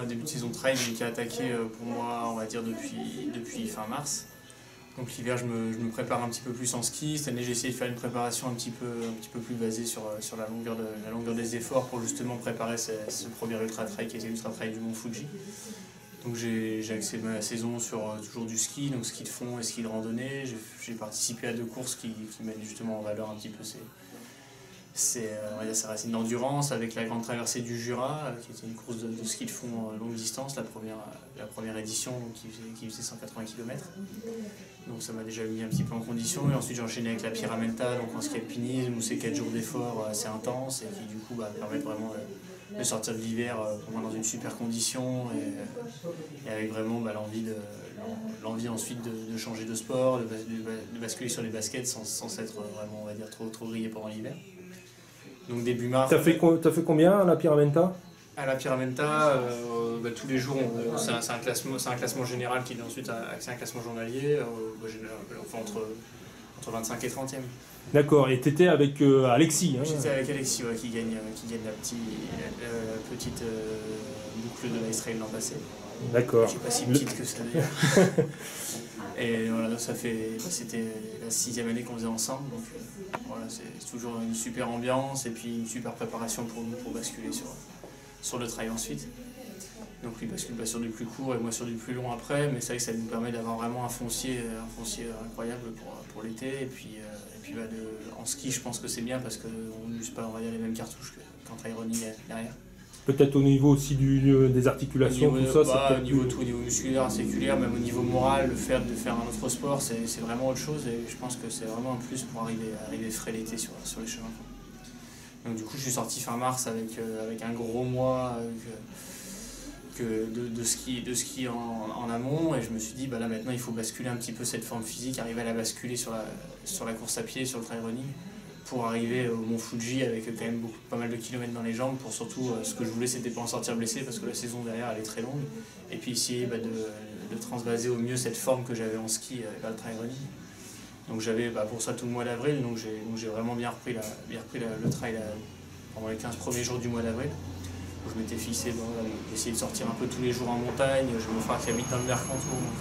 début de saison trail qui a attaqué pour moi, on va dire, depuis fin mars. Donc l'hiver, je me prépare un petit peu plus en ski. Cette année, j'ai essayé de faire une préparation un petit peu plus basée sur la longueur des efforts pour justement préparer ce premier ultra trail qui était l'ultra trail du Mont Fuji. Donc j'ai axé ma saison sur toujours du ski, donc ski de fond et ski de randonnée. J'ai participé à 2 courses qui mettent justement en valeur un petit peu ces racines d'endurance, avec la grande traversée du Jura, qui était une course de ski de fond longue distance, la première édition, donc qui faisait 180 km. Donc ça m'a déjà mis un petit peu en condition, et ensuite j'ai enchaîné avec la Pyramenta, donc en ski alpinisme, où c'est 4 jours d'efforts assez intenses, et qui du coup permettent vraiment de sortir de l'hiver pour moi dans une super condition, et avec vraiment l'envie ensuite de changer de sport, de basculer sur les baskets sans être vraiment, on va dire, trop grillé pendant l'hiver. Donc début mars. T'as fait combien à la Pyramenta? À la Pyramenta, tous les jours, c'est un classement général qui est ensuite accès à un classement journalier, enfin entre 25 et 30e. D'accord, et t'étais avec Alexis, hein? J'étais avec Alexis, qui gagne la petite boucle de l'Ice Trail l'an passé. D'accord. Je sais pas si petite que ça d'ailleurs. Et voilà, c'était la 6e année qu'on faisait ensemble, donc voilà, c'est toujours une super ambiance et puis une super préparation pour nous pour basculer sur le trail ensuite. Donc lui bascule sur du plus court et moi sur du plus long après, mais c'est vrai que ça nous permet d'avoir vraiment un foncier incroyable pour l'été. Et puis en ski, je pense que c'est bien parce qu'on n'use pas, on va dire, les mêmes cartouches qu'en trail running derrière. Peut-être au niveau aussi des articulations, au niveau, tout ça. au niveau musculaire, articulaire, même au niveau moral, le fait de faire un autre sport, c'est vraiment autre chose, et je pense que c'est vraiment un plus pour arriver frais l'été sur les chemins. Donc du coup, je suis sorti fin mars avec un gros mois de ski en amont, et je me suis dit, là maintenant il faut basculer un petit peu cette forme physique, arriver à la basculer sur la course à pied, sur le trail running, pour arriver au Mont Fuji avec quand même pas mal de kilomètres dans les jambes, pour surtout, ce que je voulais, c'était pas en sortir blessé, parce que la saison derrière elle est très longue, et puis essayer de transvaser au mieux cette forme que j'avais en ski vers le trail running. Donc j'avais pour ça tout le mois d'avril, donc j'ai vraiment bien repris le trail pendant les 15 premiers jours du mois d'avril. Je m'étais fixé d'essayer de sortir un peu tous les jours en montagne. J'ai mon frère qui habite dans le Mercantour, donc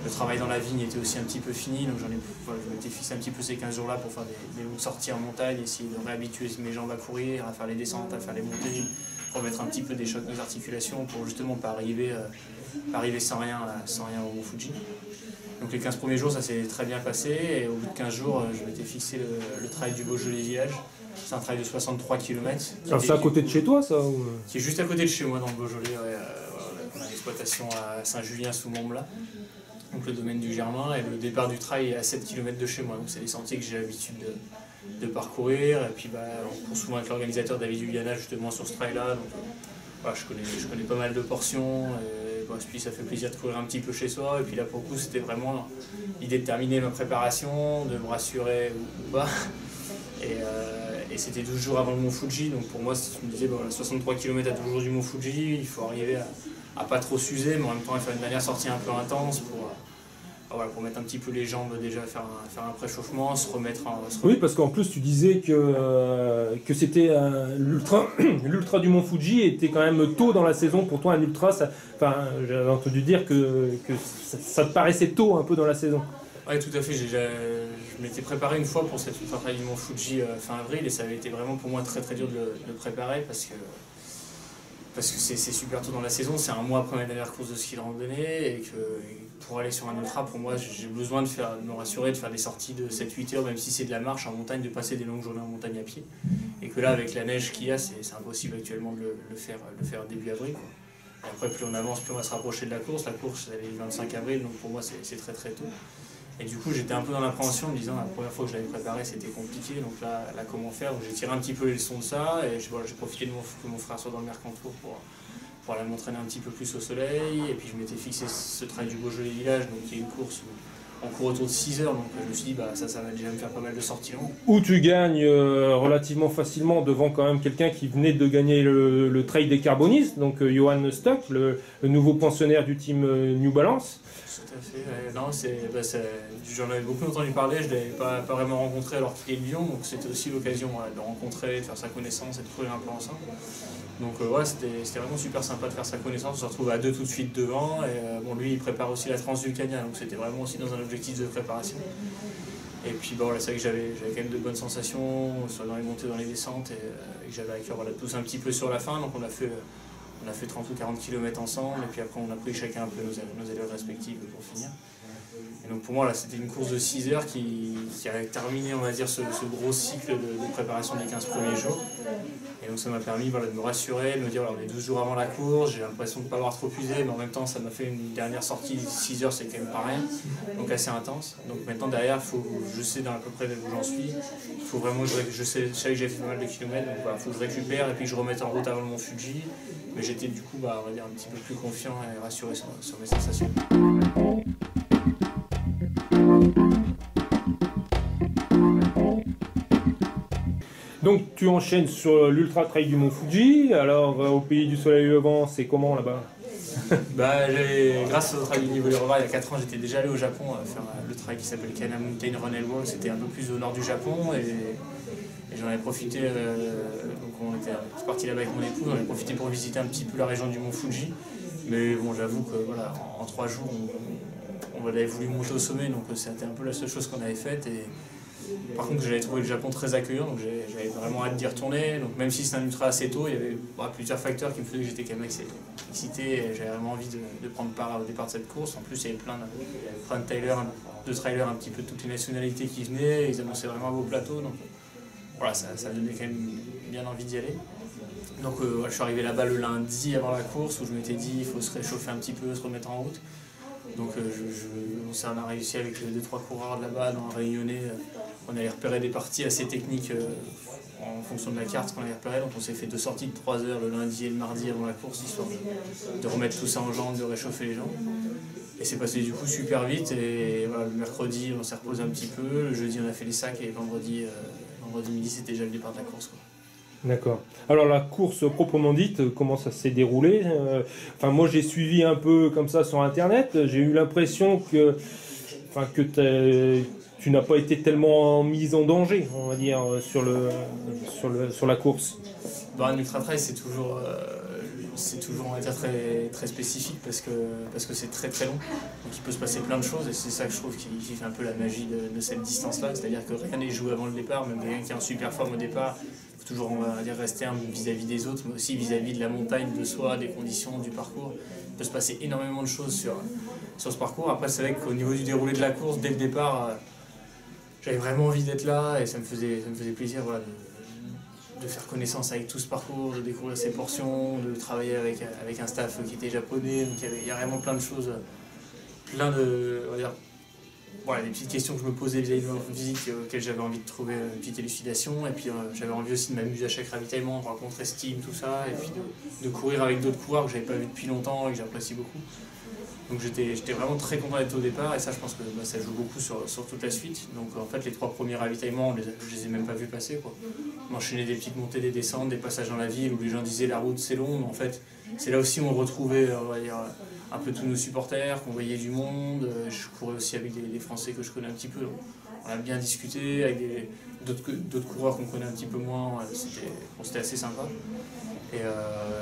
le travail dans la vigne était aussi un petit peu fini, donc je m'étais fixé un petit peu ces 15 jours-là pour faire des longues sorties en montagne, essayer de réhabituer mes jambes à courir, à faire les descentes, à faire les montées, remettre un petit peu des chocs aux articulations pour justement pas arriver sans rien au Mont Fuji. Donc les 15 premiers jours, ça s'est très bien passé, et au bout de 15 jours, je m'étais fixé le trail du Beaujolais Village. C'est un trail de 63 km. C'est à côté de chez toi, ça Qui est juste à côté de chez moi, dans le Beaujolais. On a l'exploitation à Saint-Julien sous Montblat, donc le domaine du Germain, et le départ du trail est à 7 km de chez moi. Donc c'est des sentiers que j'ai l'habitude de parcourir, et puis on court souvent avec l'organisateur David Juliana justement sur ce trail-là. Donc je connais pas mal de portions, et puis ça fait plaisir de courir un petit peu chez soi. Et puis là pour le coup, c'était vraiment l'idée de terminer ma préparation, de me rassurer ou pas. Et c'était 12 jours avant le Mont Fuji, donc pour moi, je me disais, 63 km à 12 jours du Mont Fuji, il faut arriver à pas trop s'user, mais en même temps, à faire une dernière sortie un peu intense pour mettre un petit peu les jambes, déjà faire un préchauffement, se remettre. Oui, parce qu'en plus, tu disais que c'était l'ultra du Mont Fuji était quand même tôt dans la saison. Pour toi, un ultra, j'avais entendu dire que ça te paraissait tôt un peu dans la saison. Oui, tout à fait. Je m'étais préparé une fois pour cette ultra trail du Mont Fuji fin avril, et ça avait été vraiment pour moi très très dur de le préparer parce que c'est super tôt dans la saison, c'est un mois après ma dernière course de ski de randonnée, et que pour aller sur un ultra, pour moi, j'ai besoin de me rassurer, de faire des sorties de 7-8 heures, même si c'est de la marche en montagne, de passer des longues journées en montagne à pied. Et que là, avec la neige qu'il y a, c'est impossible actuellement de le faire début avril, quoi. Et après, plus on avance, plus on va se rapprocher de la course. La course, elle est le 25 avril, donc pour moi, c'est très très tôt. Et du coup, j'étais un peu dans l'appréhension, me disant la première fois que je l'avais préparé, c'était compliqué, donc là, comment faire? Donc j'ai tiré un petit peu les leçons de ça, et j'ai profité que mon frère soit dans le Mercantour pour aller m'entraîner un petit peu plus au soleil. Et puis je m'étais fixé ce trail du Beaujolais Village, donc qui est une course où on court autour de 6 heures, donc je me suis dit, ça va déjà me faire pas mal de sorties longues. Où tu gagnes relativement facilement devant quand même quelqu'un qui venait de gagner le trail des carbonistes, donc Johan Stock, le nouveau pensionnaire du team New Balance. Tout à fait. Ouais. Non, j'en avais beaucoup entendu parler, je ne l'avais pas vraiment rencontré alors qu'il est de Lyon, donc c'était aussi l'occasion de le rencontrer, de faire sa connaissance et de courir un peu ensemble. Donc ouais, c'était vraiment super sympa de faire sa connaissance, on se retrouve à deux tout de suite devant, et bon, lui il prépare aussi la Transvulcania, donc c'était vraiment aussi dans un objectif de préparation. Et puis bon, là c'est vrai que j'avais quand même de bonnes sensations, soit dans les montées, dans les descentes, et que j'avais à cœur de pousser un petit peu sur la fin, donc on a fait 30 ou 40 km ensemble, et puis après on a pris chacun un peu nos élèves respectives pour finir. Et donc pour moi, là, c'était une course de 6 heures qui a terminé, on va dire, ce gros cycle de préparation des 15 premiers jours. Et donc ça m'a permis de me rassurer, de me dire, voilà, on est 12 jours avant la course, j'ai l'impression de ne pas avoir trop usé, mais en même temps, ça m'a fait une dernière sortie, 6 heures, c'est quand même pas rien, donc assez intense. Donc maintenant, derrière, je sais à peu près où j'en suis, il faut vraiment, je savais que j'ai fait pas mal de kilomètres, donc il faut que je récupère et puis que je remette en route avant le Mont Fuji. Mais j'étais du coup, on va dire, un petit peu plus confiant et rassuré sur mes sensations. Donc tu enchaînes sur l'Ultra Trail du Mont Fuji. Alors au pays du soleil levant, c'est comment là-bas? Grâce au trail du niveau du Reva, il y a 4 ans, j'étais déjà allé au Japon faire le trail qui s'appelle Kana Mountain Run and Walk. C'était un peu plus au nord du Japon et j'en ai profité. Donc on était parti là-bas avec mon épouse, on avait profité pour visiter un petit peu la région du Mont Fuji. Mais bon, j'avoue que voilà, en 3 jours, on avait voulu monter au sommet, donc c'était un peu la seule chose qu'on avait faite. Par contre, j'avais trouvé le Japon très accueillant, donc j'avais vraiment hâte d'y retourner. Donc même si c'est un ultra assez tôt, il y avait plusieurs facteurs qui me faisaient que j'étais quand même excité et j'avais vraiment envie de prendre part au départ de cette course. En plus, il y avait plein de trailers un petit peu de toutes les nationalités qui venaient, ils annonçaient vraiment un beau plateau. Donc voilà, ça donnait quand même bien envie d'y aller. Donc je suis arrivé là-bas le lundi avant la course où je m'étais dit il faut se réchauffer un petit peu, se remettre en route. Donc on a réussi avec 2-3 coureurs de là-bas dans un réunionnais. On allait repérer des parties assez techniques en fonction de la carte qu'on allait repérer. Donc on s'est fait 2 sorties de 3 heures le lundi et le mardi avant la course, histoire de remettre tout ça en jambes, de réchauffer les jambes. Et c'est passé du coup super vite. Et voilà, le mercredi on s'est reposé un petit peu, le jeudi on a fait les sacs et vendredi midi c'était déjà le départ de la course, quoi. D'accord. Alors la course proprement dite, comment ça s'est déroulé? Enfin moi j'ai suivi un peu comme ça sur internet, j'ai eu l'impression que tu n'as pas été tellement mise en danger, on va dire, sur la course. Un ultra trail c'est toujours on va dire très, très spécifique parce que c'est très très long, donc il peut se passer plein de choses et c'est ça que je trouve qui fait un peu la magie de cette distance-là, c'est-à-dire que rien n'est joué avant le départ, même quelqu'un qui est en super forme au départ, il faut toujours on va dire, rester humble vis-à-vis des autres, mais aussi vis-à-vis de la montagne, de soi, des conditions, du parcours. Il peut se passer énormément de choses sur ce parcours. Après c'est vrai qu'au niveau du déroulé de la course, dès le départ, j'avais vraiment envie d'être là et ça me faisait plaisir, voilà, de faire connaissance avec tout ce parcours, de découvrir ces portions, de travailler avec un staff qui était japonais. Donc il y a vraiment plein de choses, plein de, on va dire, voilà, des petites questions que je me posais vis-à-vis de mon physique auxquelles j'avais envie de trouver une petite élucidation. Et puis j'avais envie aussi de m'amuser à chaque ravitaillement, de rencontrer Steam, tout ça, et puis de courir avec d'autres coureurs que j'avais pas vu depuis longtemps et que j'apprécie beaucoup. Donc j'étais vraiment très content d'être au départ et ça je pense que ça joue beaucoup sur toute la suite. Donc en fait les 3 premiers ravitaillements, je les ai même pas vus passer, quoi. On enchaînait des petites montées, des descentes, des passages dans la ville où les gens disaient la route c'est long, mais en fait c'est là aussi où on retrouvait on va dire, un peu tous nos supporters, qu'on voyait du monde. Je courais aussi avec des Français que je connais un petit peu. On a bien discuté avec d'autres coureurs qu'on connaît un petit peu moins, c'était assez sympa. Et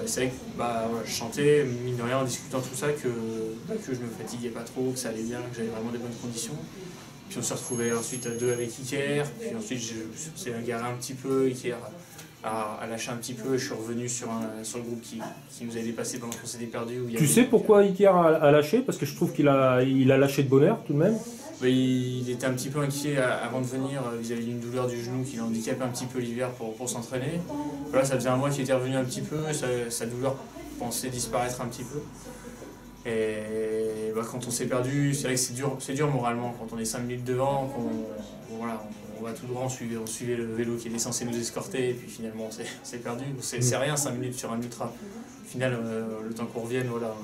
c'est vrai que voilà, je chantais, mine de rien, en discutant tout ça, que je me fatiguais pas trop, que ça allait bien, que j'avais vraiment des bonnes conditions. Puis on s'est retrouvés ensuite à 2 avec Iker, puis ensuite on s'est garé un petit peu, Iker a lâché un petit peu, et je suis revenu sur le groupe qui nous avait dépassé pendant qu'on s'était perdu. Tu sais pourquoi Iker a lâché? Parce que je trouve qu'il a lâché de bonne heure tout de même. Il était un petit peu inquiet avant de venir vis-à-vis d'une douleur du genou qui l'handicapait un petit peu l'hiver pour s'entraîner. Voilà, ça faisait un mois qu'il était revenu un petit peu, sa douleur pensait disparaître un petit peu. Et quand on s'est perdu, c'est vrai que c'est dur moralement quand on est 5 minutes devant, on va tout droit, on suivait le vélo qui était censé nous escorter et puis finalement on s'est perdu. C'est rien 5 minutes sur un ultra. Au final, le temps qu'on revienne, voilà,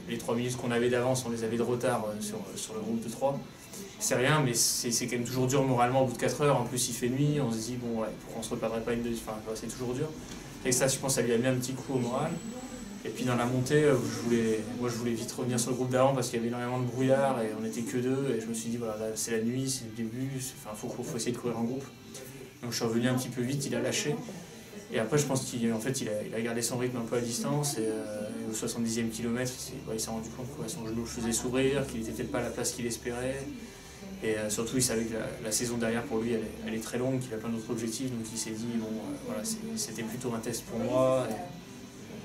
les 3 minutes qu'on avait d'avance, on les avait de retard sur le groupe de 3. C'est rien, mais c'est quand même toujours dur moralement au bout de 4 heures. En plus, il fait nuit, on se dit, bon, ouais, pourquoi on se reperdrait pas une deuxième. Enfin, c'est toujours dur. Et ça, je pense, ça lui a mis un petit coup au moral. Et puis dans la montée, moi je voulais vite revenir sur le groupe d'avant parce qu'il y avait énormément de brouillard et on n'était que deux. Et je me suis dit, voilà, là c'est la nuit, c'est le début, faut essayer de courir en groupe. Donc je suis revenu un petit peu vite, il a lâché. Et après, je pense qu'il a gardé son rythme un peu à distance. Et au 70e kilomètre, il s'est rendu compte que son genou le faisait sourire, qu'il n'était peut-être pas à la place qu'il espérait. Et surtout, il savait que la saison derrière, pour lui, elle est très longue, qu'il a plein d'autres objectifs. Donc il s'est dit, bon, voilà, c'était plutôt un test pour moi. Et,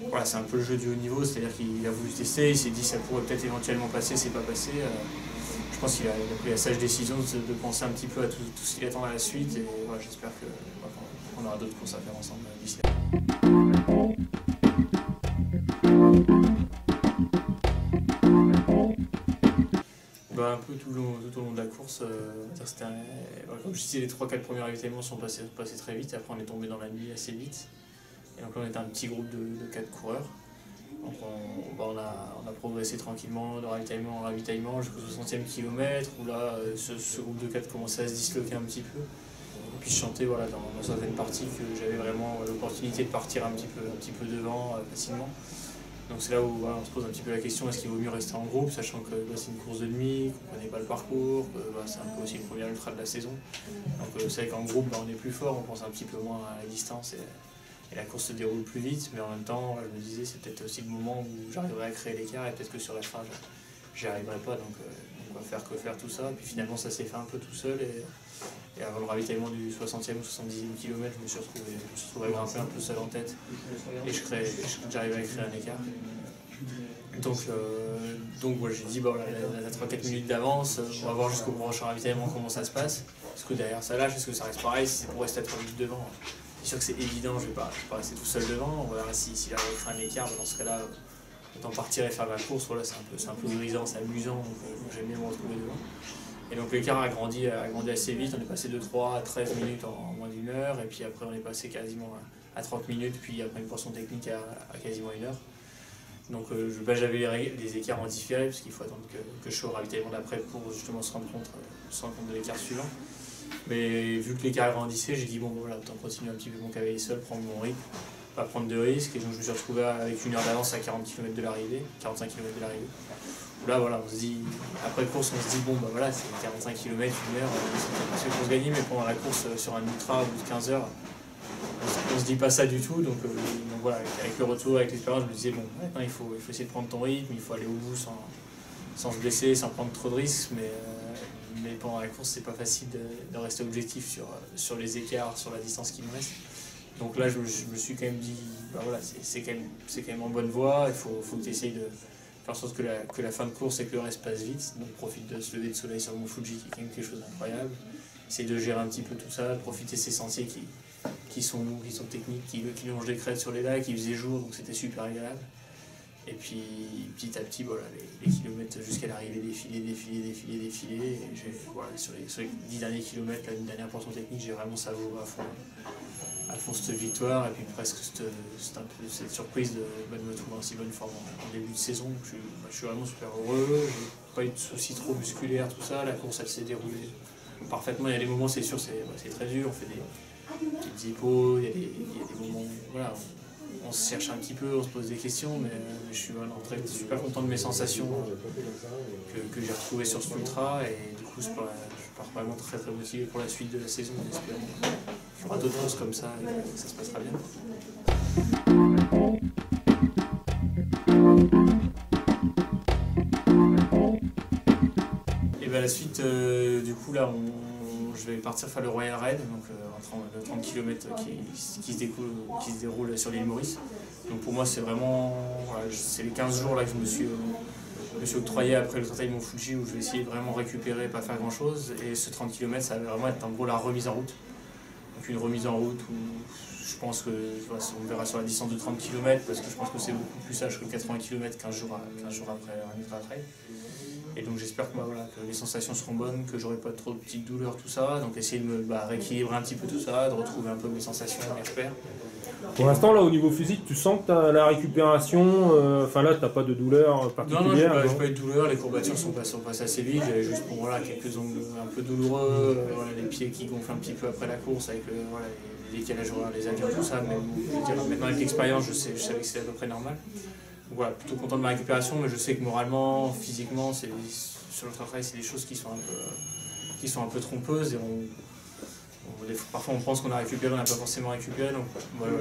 voilà, c'est un peu le jeu du haut niveau, c'est-à-dire qu'il a voulu tester, il s'est dit ça pourrait peut-être éventuellement passer, c'est pas passé. Je pense qu'il a pris la sage décision de penser un petit peu à tout ce qu'il attend à la suite. Et voilà, j'espère qu'on aura d'autres courses à faire ensemble d'ici là. Un peu tout au long de la course, comme je disais, les 3-4 premiers ravitaillements sont passés très vite, après on est tombé dans la nuit assez vite. Et donc là on était un petit groupe de 4 coureurs. Donc on a progressé tranquillement de ravitaillement en ravitaillement jusqu'au 60e kilomètre, où là ce groupe de 4 commençait à se disloquer un petit peu. Et puis je sentais voilà, dans certaines parties que j'avais vraiment l'opportunité de partir un petit peu devant facilement. Donc c'est là où voilà, on se pose un petit peu la question, est-ce qu'il vaut mieux rester en groupe, sachant que c'est une course de nuit, qu'on ne connaît pas le parcours, que c'est un peu aussi le premier ultra de la saison. Donc c'est vrai qu'en groupe on est plus fort, on pense un petit peu moins à la distance et la course se déroule plus vite, mais en même temps je me disais c'est peut-être aussi le moment où j'arriverai à créer l'écart et peut-être que sur la fin j'y arriverai pas, donc on va faire que faire tout ça. Puis finalement ça s'est fait un peu tout seul et avant le ravitaillement du 60e ou 70e kilomètre, je me suis retrouvé à grimper un peu seul en tête et j'arrivais à créer un écart. Donc voilà, j'ai dit bon, là, on a 3-4 minutes d'avance, on va voir jusqu'au prochain ravitaillement comment ça se passe. Est-ce que derrière ça lâche, est-ce que ça reste pareil, si c'est pour rester à 3 minutes devant. C'est sûr que c'est évident, je ne vais pas rester tout seul devant, on verra s'il arrive à faire un écart, dans ce cas-là, autant partir et faire ma course, voilà, c'est un peu grisant, c'est amusant, donc j'aime bien me retrouver devant. Et donc l'écart a grandi assez vite, on est passé de 3 à 13 minutes en moins d'une heure, et puis après on est passé quasiment à 30 minutes, puis après une portion technique à quasiment 1 heure. Donc j'avais les écarts en différé, parce qu'il faut attendre que je sois au ravitaillement d'après pour justement se rendre compte de l'écart suivant. Mais vu que l'écart grandissait, j'ai dit bon voilà, autant continuer un petit peu mon cavalier seul, prendre mon rythme, pas prendre de risques, et donc je me suis retrouvé avec 1 heure d'avance à 40 km de l'arrivée, 45 km de l'arrivée. Là voilà, on se dit, après course on se dit bon bah voilà, c'est 45 km, 1 heure, c'est pour se gagner, mais pendant la course sur un ultra au bout de 15 heures, on se dit pas ça du tout, donc voilà, avec le retour, avec l'expérience, je me disais bon maintenant il faut essayer de prendre ton rythme, il faut aller au bout sans se blesser, sans prendre trop de risques, mais pendant la course c'est pas facile de rester objectif sur les écarts, sur la distance qui nous reste. Donc là je me suis quand même dit, bah voilà, c'est quand même en bonne voie, il faut que tu essayes de faire en sorte que la fin de course et que le reste passe vite, donc profite de ce lever de soleil sur mon Fuji qui est quand même quelque chose d'incroyable, essaye de gérer un petit peu tout ça, de profiter de ces sentiers qui sont techniques, qui longent des crêtes sur les lacs, qui faisaient jour, donc c'était super agréable. Et puis petit à petit, voilà, les kilomètres jusqu'à l'arrivée défiler. Et voilà, sur les 10 derniers kilomètres, une dernière portion technique, j'ai vraiment savouré à fond cette victoire. Et puis presque cette surprise de me trouver en si bonne forme en début de saison. Je suis vraiment super heureux, j'ai pas eu de soucis trop musculaires, tout ça. La course elle s'est déroulée parfaitement. Il y a des moments, c'est sûr, c'est très dur, on fait des petites hippos, il y a des moments, voilà, on se cherche un petit peu, on se pose des questions, mais je suis vraiment super content de mes sensations que j'ai retrouvées sur ce ultra, et du coup je pars vraiment très motivé pour la suite de la saison, en espérant qu'il y aura d'autres courses comme ça et que ça se passera bien. Et bien la suite, du coup là je vais partir faire le Royal Raid, donc le 30 km qui se déroule sur l'île Maurice. Donc pour moi c'est vraiment, voilà, c'est les 15 jours là que je me suis octroyé après le Trentaille Mont Fuji, où je vais essayer de vraiment récupérer, pas faire grand chose. Et ce 30 km ça va vraiment être en gros la remise en route. Donc une remise en route où je pense que on verra sur la distance de 30 km, parce que je pense que c'est beaucoup plus sage que 80 km 15 jours après, un ultra trail. Et donc j'espère que les sensations seront bonnes, que j'aurai pas trop de petites douleurs, tout ça. Donc essayer de me rééquilibrer un petit peu tout ça, de retrouver un peu mes sensations, mes repères. Pour l'instant, là, au niveau physique, tu sens que tu as la récupération, enfin là, tu n'as pas de douleur particulière? Non, j'ai pas eu de douleur, les courbatures sont passées assez vite, j'avais juste quelques ongles un peu douloureux, les pieds qui gonflent un petit peu après la course, avec les décalages horaires, les avions, tout ça, mais maintenant avec l'expérience, je savais que c'était à peu près normal. voilà, plutôt content de ma récupération, mais je sais que moralement, physiquement, sur le trail, c'est des choses qui sont un peu trompeuses et parfois on pense qu'on a récupéré, on n'a pas forcément récupéré. Donc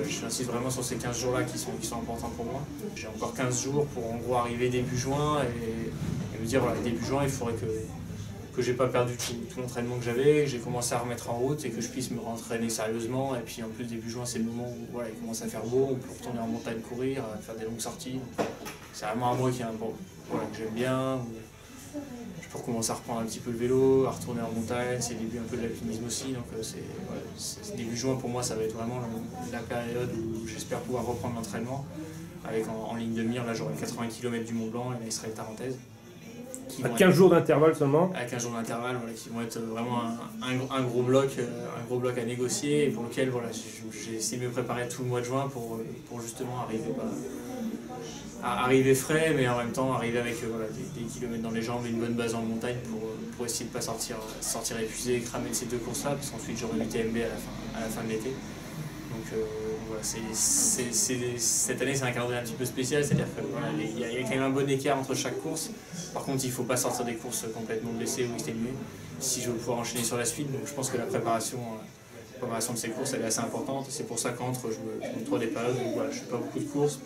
j'insiste vraiment sur ces 15 jours-là qui sont importants pour moi. J'ai encore 15 jours pour en gros arriver début juin et me dire voilà, début juin, il faudrait que j'ai pas perdu tout l'entraînement que j'avais, que j'ai commencé à remettre en route et que je puisse me rentraîner sérieusement. Et puis en plus début juin, c'est le moment où voilà, il commence à faire beau, on peut retourner en montagne courir, faire des longues sorties. C'est vraiment un mois voilà, que j'aime bien. Je peux recommencer à reprendre un petit peu le vélo, à retourner en montagne, c'est le début un peu de l'alpinisme aussi. Donc début juin pour moi ça va être vraiment la période où j'espère pouvoir reprendre l'entraînement. Avec en ligne de mire, là j'aurai 80 km du Mont Blanc et la Israël Tarentaise. À 15 jours d'intervalle seulement. À 15 jours d'intervalle, voilà, qui vont être vraiment un gros bloc à négocier et pour lequel voilà, j'ai essayé de me préparer tout le mois de juin pour justement arriver frais, mais en même temps arriver avec voilà, des kilomètres dans les jambes et une bonne base en montagne pour essayer de ne pas sortir épuisé et cramer de ces deux courses-là, parce qu'ensuite j'aurai l'UTMB à la fin de l'été. Donc voilà, cette année c'est un calendrier un petit peu spécial, c'est-à-dire qu'il voilà, y a quand même un bon écart entre chaque course. Par contre il ne faut pas sortir des courses complètement blessées ou exténuées si je veux pouvoir enchaîner sur la suite. Donc je pense que la préparation de ces courses elle est assez importante. C'est pour ça qu'entre je me trouve des périodes où voilà, je ne fais pas beaucoup de courses.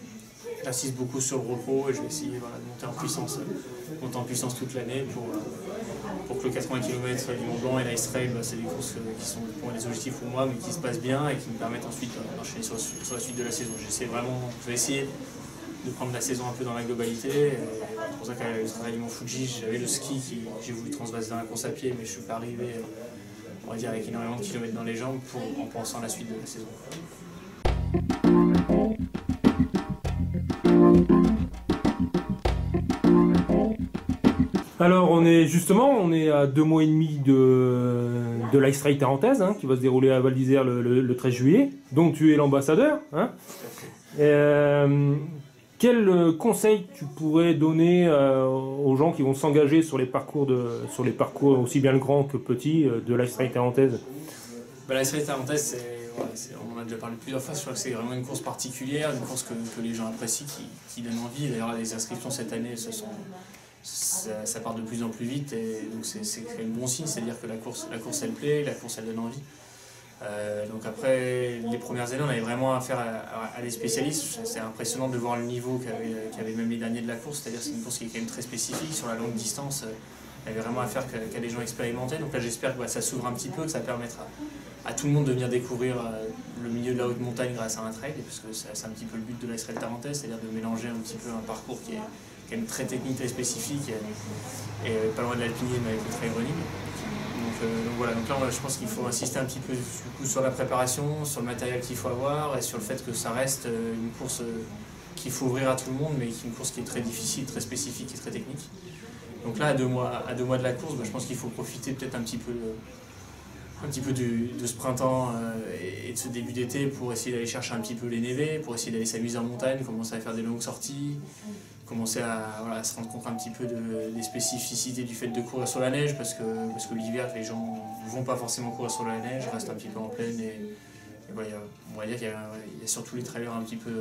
J'insiste beaucoup sur le repos et je vais essayer voilà, de monter en puissance toute l'année pour que le 80 km du Mont Blanc et l'Ice Trail, c'est des courses qui sont pour moi des objectifs pour moi, mais qui se passent bien et qui me permettent ensuite d'enchaîner sur la suite de la saison. Je vais essayer de prendre la saison un peu dans la globalité. C'est pour ça qu'à l'Australie Mont Fuji, j'avais le ski j'ai voulu transvaser dans la course à pied, mais je ne suis pas arrivé on va dire, avec énormément de kilomètres dans les jambes en pensant à la suite de la saison. Alors on est à 2 mois et demi de l'Ice Trail Tarentaise qui va se dérouler à Val d'Isère le 13 juillet, donc tu es l'ambassadeur. Quel conseil tu pourrais donner aux gens qui vont s'engager sur les parcours aussi bien le grand que le petit de l'Ice Trail Tarentaise? L'Ice Trail Tarentaise, on en a déjà parlé plusieurs fois, je crois que c'est vraiment une course particulière, une course que les gens apprécient, qui donne envie. D'ailleurs les inscriptions cette année ça part de plus en plus vite et donc c'est quand même bon signe, c'est-à-dire que la course elle plaît, la course elle donne envie. Donc après les premières années on avait vraiment affaire à des spécialistes. C'est impressionnant de voir le niveau qu'avaient même les derniers de la course, c'est-à-dire que c'est une course qui est quand même très spécifique sur la longue distance. Il y avait vraiment affaire qu'à des gens expérimentés, donc là j'espère que ça s'ouvre un petit peu, que ça permettra à tout le monde de venir découvrir le milieu de la haute montagne grâce à un trail, parce que c'est un petit peu le but de l'Ice Trail Tarentaise, c'est-à-dire de mélanger un petit peu un parcours qui est quand même très technique, très spécifique et pas loin de l'alpinisme avec le trail running. Donc voilà, donc là je pense qu'il faut insister un petit peu du coup, sur la préparation, sur le matériel qu'il faut avoir et sur le fait que ça reste une course qu'il faut ouvrir à tout le monde, mais une course qui est très difficile, très spécifique et très technique. Donc là, à deux mois de la course, je pense qu'il faut profiter peut-être un petit peu de ce printemps et de ce début d'été pour essayer d'aller chercher un petit peu les névés, pour essayer d'aller s'amuser en montagne, commencer à faire des longues sorties, commencer à se rendre compte un petit peu des spécificités du fait de courir sur la neige, parce que l'hiver, les gens ne vont pas forcément courir sur la neige, restent un petit peu en plaine et voilà, on va dire qu'il y a surtout les trailers un petit peu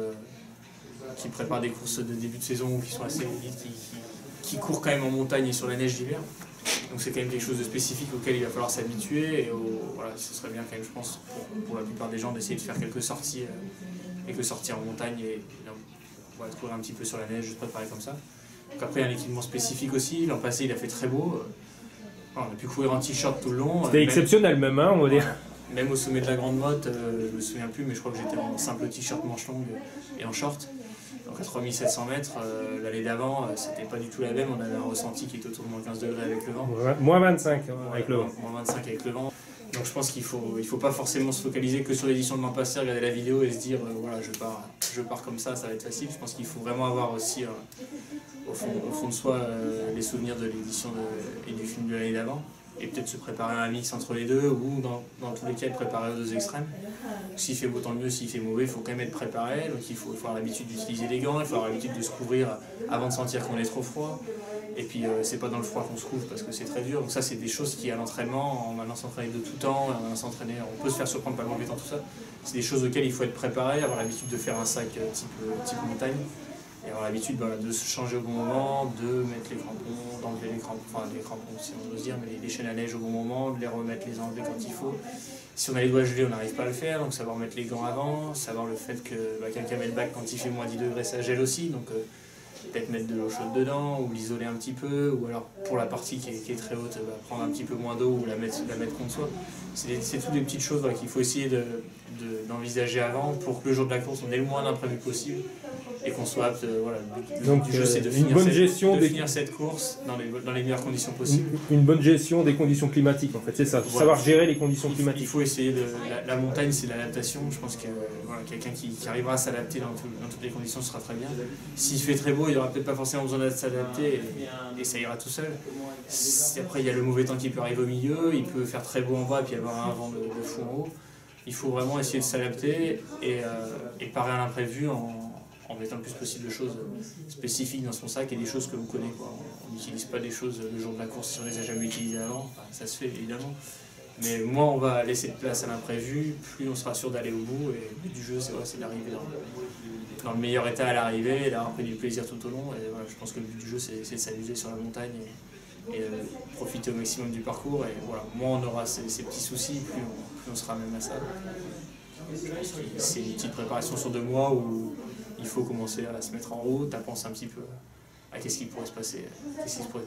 qui préparent des courses de début de saison qui sont assez vite, qui courent quand même en montagne et sur la neige d'hiver. Donc c'est quand même quelque chose de spécifique auquel il va falloir s'habituer et voilà, ce serait bien quand même, je pense, pour la plupart des gens d'essayer de faire quelques sorties en montagne et voilà, de courir un petit peu sur la neige, juste préparer comme ça. Donc après il y a un équipement spécifique aussi, l'an passé il a fait très beau, on a pu courir en t-shirt tout le long. C'était exceptionnel même, on va dire. Même au sommet de la Grande Motte, je me souviens plus, mais je crois que j'étais en simple t-shirt manche longue et en short. Donc à 3700 mètres, l'année d'avant, c'était pas du tout la même, on avait un ressenti qui était autour de moins 15 degrés avec le vent. Moins 25 avec le vent. Moins 25 avec le vent. Donc je pense qu'il faut pas forcément se focaliser que sur l'édition de l'an passé, regarder la vidéo et se dire voilà, je pars comme ça va être facile. Je pense qu'il faut vraiment avoir aussi au fond de soi les souvenirs de l'édition et du film de l'année d'avant. Et peut-être se préparer un mix entre les deux, ou dans tous les cas être préparé aux deux extrêmes. S'il fait beau, tant mieux, s'il fait mauvais, il faut quand même être préparé. Donc il faut avoir l'habitude d'utiliser les gants, il faut avoir l'habitude de se couvrir avant de sentir qu'on est trop froid. Et puis c'est pas dans le froid qu'on se couvre parce que c'est très dur. Donc ça c'est des choses qui à l'entraînement, en allant s'entraîner de tout temps, en allant s'entraîner, on peut se faire surprendre par le mauvais temps, tout ça. C'est des choses auxquelles il faut être préparé, avoir l'habitude de faire un sac type montagne. et avoir l'habitude de se changer au bon moment, de mettre les crampons, d'enlever les crampons, enfin les crampons si on ose dire, mais les chaînes à neige au bon moment, de les remettre, les enlever quand il faut. Si on a les doigts gelés, on n'arrive pas à le faire, donc savoir mettre les gants avant, savoir le fait que quelqu'un met le bac quand il fait moins 10 degrés, ça gèle aussi, donc peut-être mettre de l'eau chaude dedans, ou l'isoler un petit peu, ou alors pour la partie qui est très haute, prendre un petit peu moins d'eau ou la mettre contre soi. C'est toutes des petites choses qu'il faut essayer d'envisager avant pour que le jour de la course, on ait le moins d'imprévus possible et qu'on soit apte. Le but du jeu, c'est de finir cette course dans les meilleures conditions possibles. Une bonne gestion des conditions climatiques, en fait, c'est ça. Voilà. Savoir gérer les conditions climatiques. Il faut essayer la montagne, c'est l'adaptation. Je pense que quelqu'un qui arrivera à s'adapter dans toutes les conditions sera très bien. S'il fait très beau, il n'y aura peut-être pas forcément besoin de s'adapter et ça ira tout seul. Après, il y a le mauvais temps qui peut arriver au milieu, il peut faire très beau en bas et puis avoir un vent de fou en haut. Il faut vraiment essayer de s'adapter et parer à l'imprévu en mettant le plus possible de choses spécifiques dans son sac et des choses que l'on connaît. On n'utilise pas des choses le jour de la course si on ne les a jamais utilisées avant, ça se fait évidemment. Mais moins on va laisser de place à l'imprévu, plus on sera sûr d'aller au bout. Et le but du jeu, c'est d'arriver dans le meilleur état à l'arrivée et d'avoir pris du plaisir tout au long. Et je pense que le but du jeu, c'est de s'amuser sur la montagne et profiter au maximum du parcours. Et moins on aura ces petits soucis, plus on sera même à ça. C'est une petite préparation sur 2 mois où il faut commencer à se mettre en route, à penser un petit peu à qu'est-ce qui pourrait se passer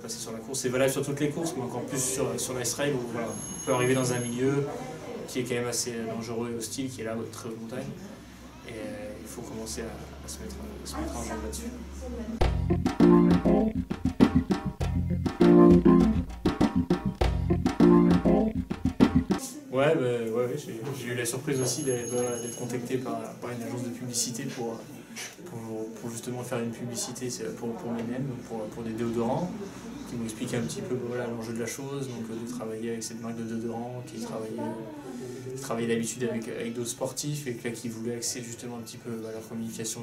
sur la course. C'est valable sur toutes les courses, mais encore plus sur l'ice trail où on peut arriver dans un milieu qui est quand même assez dangereux et hostile, qui est là très haute montagne. Et il faut commencer à se mettre en jambe là-dessus. Ouais, j'ai eu la surprise aussi d'être contacté par une agence de publicité pour justement faire une publicité pour mes pour des déodorants, qui m'ont expliqué un petit peu l'enjeu de la chose, donc de travailler avec cette marque de déodorants qui travaillait d'habitude avec d'autres sportifs et qui voulaient axer justement un petit peu leur communication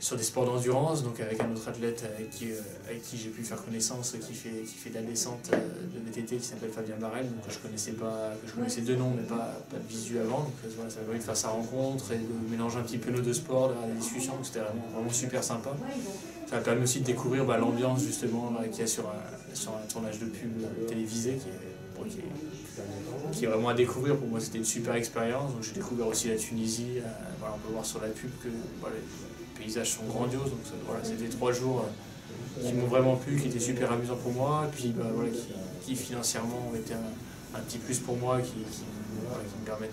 sur des sports d'endurance, donc avec un autre athlète avec qui j'ai pu faire connaissance, qui fait de la descente de VTT, qui s'appelle Fabien Barrel, donc que je connaissais 2 noms mais pas de visu avant, donc ça m'a permis de faire sa rencontre et de mélanger un petit peu nos 2 sports, d'avoir des discussions, donc c'était vraiment super sympa. Ça m'a permis aussi de découvrir l'ambiance justement qu'il y a sur un tournage de pub télévisé qui est vraiment à découvrir. Pour moi, c'était une super expérience. Donc j'ai découvert aussi la Tunisie. On peut voir sur la pub que les paysages sont grandioses. Donc c'était 3 jours qui m'ont vraiment plu, qui étaient super amusants pour moi, et puis qui financièrement ont été un petit plus pour moi, qui me permettent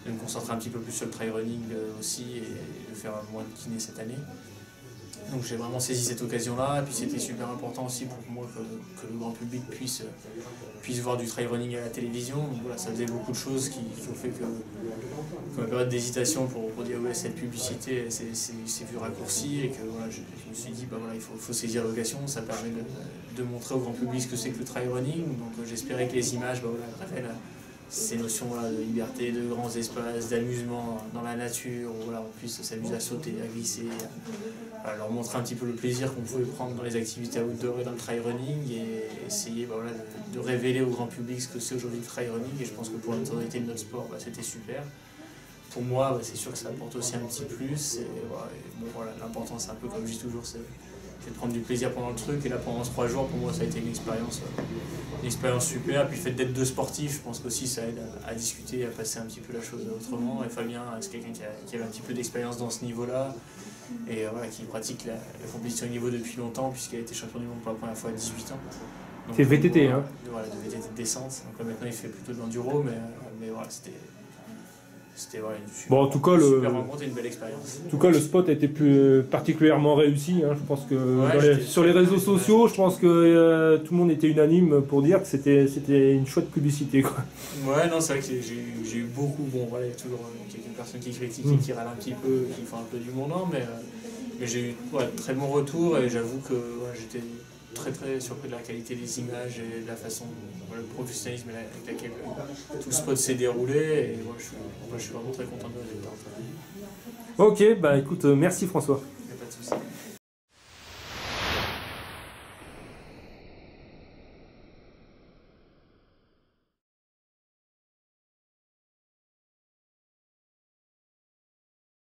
de me concentrer un petit peu plus sur le trail running aussi et de faire moins de kiné cette année. Donc j'ai vraiment saisi cette occasion-là, et puis c'était super important aussi pour moi que le grand public puisse voir du trail running à la télévision. Donc ça faisait beaucoup de choses qui ont fait que ma période d'hésitation pour dire cette publicité c'est vu raccourci, et que je me suis dit il faut saisir l'occasion, ça permet de montrer au grand public ce que c'est que le trail running. Donc j'espérais que les images révèlent ces notions de liberté, de grands espaces, d'amusement dans la nature, où on puisse s'amuser à sauter, à glisser, à leur montrer un petit peu le plaisir qu'on pouvait prendre dans les activités outdoor et dans le trail running, et essayer de révéler au grand public ce que c'est aujourd'hui le trail running. Et je pense que pour l'autorité de notre sport, c'était super. Pour moi, c'est sûr que ça apporte aussi un petit plus. L'important, c'est un peu comme je dis toujours, c'est de prendre du plaisir pendant le truc. Et là, pendant ces 3 jours, pour moi, ça a été une expérience super. Puis le fait d'être 2 sportifs, je pense qu'aussi ça aide à discuter, à passer un petit peu la chose autrement. Et Fabien, c'est quelqu'un qui avait un petit peu d'expérience dans ce niveau-là, et qui pratique la compétition de niveau depuis longtemps, puisqu'il a été champion du monde pour la première fois à 18 ans. C'est VTT, hein. De VTT de descente. Donc là, maintenant, il fait plutôt de l'enduro, mais c'était en tout cas, super rencontre et une belle expérience. En tout cas, le spot a été particulièrement réussi. Je pense que sur les réseaux sociaux, je pense que tout le monde était unanime pour dire que c'était une chouette publicité, quoi. Ouais, non, c'est vrai que j'ai eu beaucoup. Il y a toujours quelques personnes qui critiquent, qui râlent un petit peu, qui font un peu du monde, mais j'ai eu très bon retour, et j'avoue que j'étais très très surpris de la qualité des images et de la façon, le professionnalisme avec lequel tout le spot s'est déroulé, et je suis vraiment très content de le résultat. Ok, écoute, merci François.